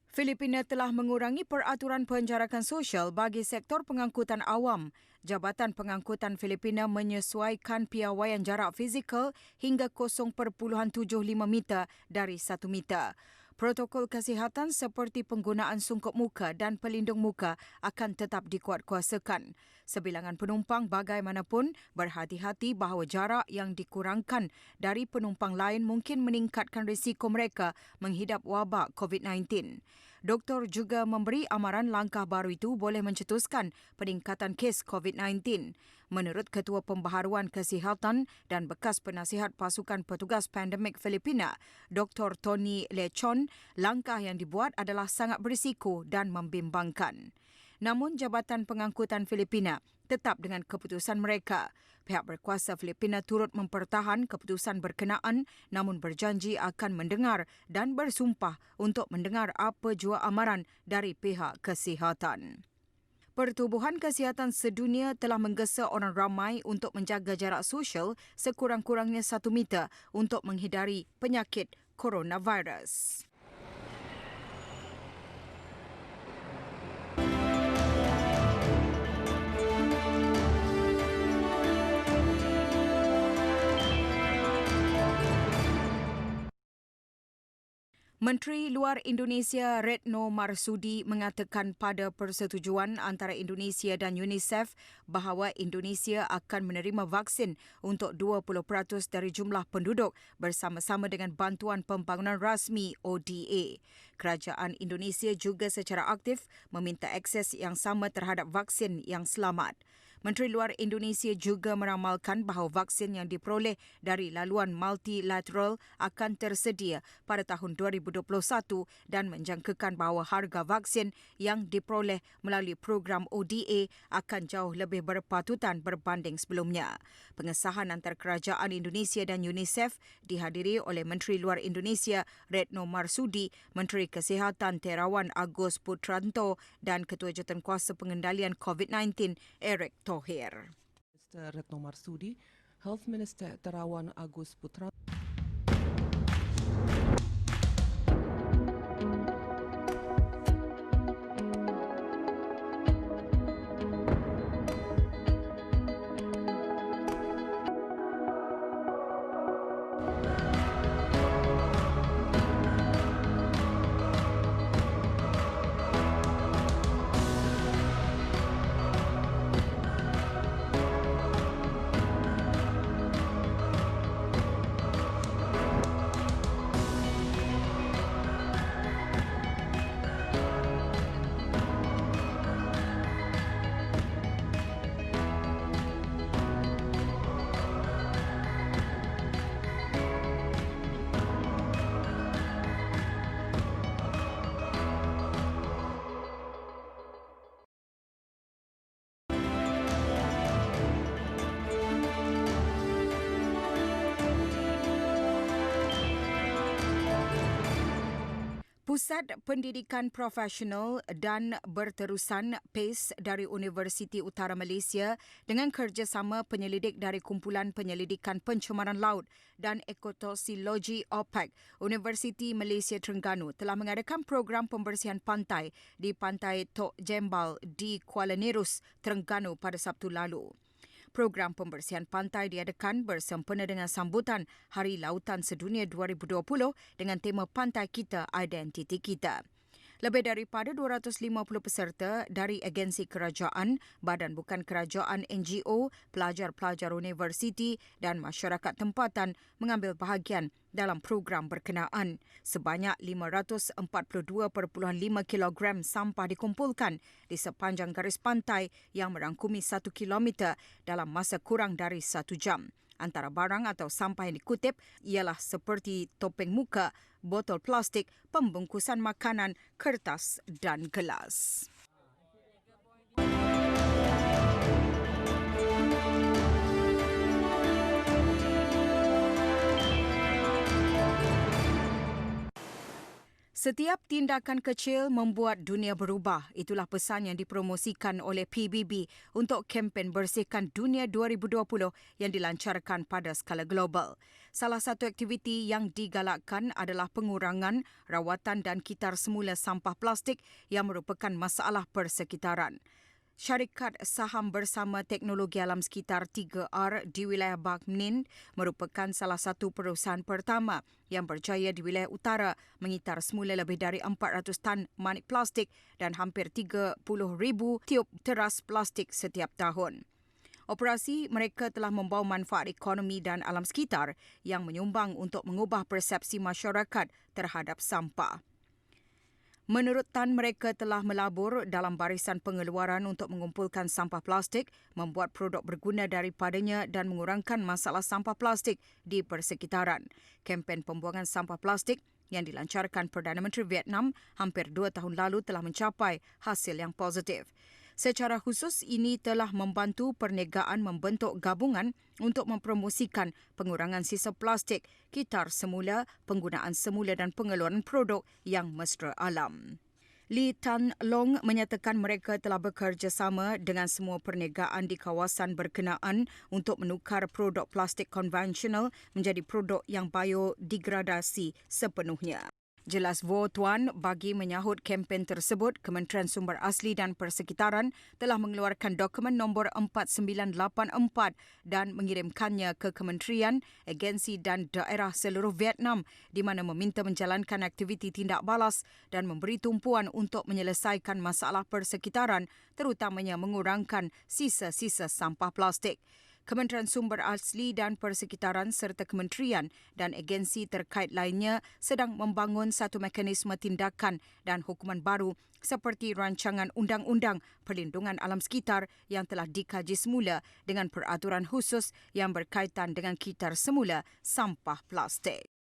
Filipina telah mengurangi peraturan penjarakan sosial bagi sektor pengangkutan awam. Jabatan Pengangkutan Filipina menyesuaikan piawaian jarak fizikal hingga 0.75 meter dari 1 meter. Protokol kesihatan seperti penggunaan sungkup muka dan pelindung muka akan tetap dikuatkuasakan. Sebilangan penumpang bagaimanapun berhati-hati bahawa jarak yang dikurangkan dari penumpang lain mungkin meningkatkan risiko mereka menghidap wabak COVID-19. Doktor juga memberi amaran langkah baru itu boleh mencetuskan peningkatan kes COVID-19. Menurut Ketua Pembaharuan Kesihatan dan bekas penasihat pasukan petugas pandemik Filipina, Dr. Tony Lechon, langkah yang dibuat adalah sangat berisiko dan membimbangkan. Namun Jabatan Pengangkutan Filipina tetap dengan keputusan mereka. Pihak berkuasa Filipina turut mempertahan keputusan berkenaan namun berjanji akan mendengar dan bersumpah untuk mendengar apa jua amaran dari pihak kesihatan. Pertubuhan Kesihatan Sedunia telah menggesa orang ramai untuk menjaga jarak sosial sekurang-kurangnya 1 meter untuk menghindari penyakit coronavirus. Menteri Luar Indonesia Retno Marsudi mengatakan pada persetujuan antara Indonesia dan UNICEF bahawa Indonesia akan menerima vaksin untuk 20% dari jumlah penduduk bersama-sama dengan bantuan pembangunan rasmi ODA. Kerajaan Indonesia juga secara aktif meminta akses yang sama terhadap vaksin yang selamat. Menteri Luar Indonesia juga meramalkan bahawa vaksin yang diperoleh dari laluan multilateral akan tersedia pada tahun 2021 dan menjangkakan bahawa harga vaksin yang diperoleh melalui program ODA akan jauh lebih berpatutan berbanding sebelumnya. Pengesahan antara Kerajaan Indonesia dan UNICEF dihadiri oleh Menteri Luar Indonesia Retno Marsudi, Menteri Kesihatan Terawan Agus Putranto dan Ketua Jawatankuasa Pengendalian COVID-19 Eric Thohir. Minister Retno Marsudi, Health Minister Terawan Agus Putranto. Pusat Pendidikan Profesional dan Berterusan PACE dari Universiti Utara Malaysia dengan kerjasama penyelidik dari Kumpulan Penyelidikan Pencemaran Laut dan Ekotoksikologi OPEC, Universiti Malaysia Terengganu telah mengadakan program pembersihan pantai di Pantai Tok Jembal di Kuala Nerus, Terengganu pada Sabtu lalu. Program pembersihan pantai diadakan bersempena dengan sambutan Hari Lautan Sedunia 2020 dengan tema Pantai Kita, Identiti Kita. Lebih daripada 250 peserta dari agensi kerajaan, badan bukan kerajaan NGO, pelajar-pelajar universiti dan masyarakat tempatan mengambil bahagian dalam program berkenaan. Sebanyak 542.5 kilogram sampah dikumpulkan di sepanjang garis pantai yang merangkumi 1 kilometer dalam masa kurang dari 1 jam. Antara barang atau sampah yang dikutip ialah seperti topeng muka, botol plastik, pembungkusan makanan, kertas dan gelas. Setiap tindakan kecil membuat dunia berubah. Itulah pesan yang dipromosikan oleh PBB untuk kempen Bersihkan Dunia 2020 yang dilancarkan pada skala global. Salah satu aktiviti yang digalakkan adalah pengurangan, rawatan dan kitar semula sampah plastik yang merupakan masalah persekitaran. Syarikat Saham Bersama Teknologi Alam Sekitar 3R di wilayah Bang Min merupakan salah satu perusahaan pertama yang berjaya di wilayah utara mengitar semula lebih dari 400 tan manik plastik dan hampir 30,000 tiub teras plastik setiap tahun. Operasi mereka telah membawa manfaat ekonomi dan alam sekitar yang menyumbang untuk mengubah persepsi masyarakat terhadap sampah. Menurut Tan, mereka telah melabur dalam barisan pengeluaran untuk mengumpulkan sampah plastik, membuat produk berguna daripadanya dan mengurangkan masalah sampah plastik di persekitaran. Kempen pembuangan sampah plastik yang dilancarkan Perdana Menteri Vietnam hampir 2 tahun lalu telah mencapai hasil yang positif. Secara khusus, ini telah membantu perniagaan membentuk gabungan untuk mempromosikan pengurangan sisa plastik, kitar semula, penggunaan semula dan pengeluaran produk yang mesra alam. Lee Tan Long menyatakan mereka telah bekerjasama dengan semua perniagaan di kawasan berkenaan untuk menukar produk plastik konvensional menjadi produk yang biodegradasi sepenuhnya. Jelas Vo Tuan, bagi menyahut kempen tersebut, Kementerian Sumber Asli dan Persekitaran telah mengeluarkan dokumen nombor 4984 dan mengirimkannya ke kementerian, agensi dan daerah seluruh Vietnam di mana meminta menjalankan aktiviti tindak balas dan memberi tumpuan untuk menyelesaikan masalah persekitaran terutamanya mengurangkan sisa-sisa sampah plastik. Kementerian Sumber Asli dan Persekitaran serta kementerian dan agensi terkait lainnya sedang membangun satu mekanisme tindakan dan hukuman baru seperti rancangan undang-undang perlindungan alam sekitar yang telah dikaji semula dengan peraturan khusus yang berkaitan dengan kitar semula sampah plastik.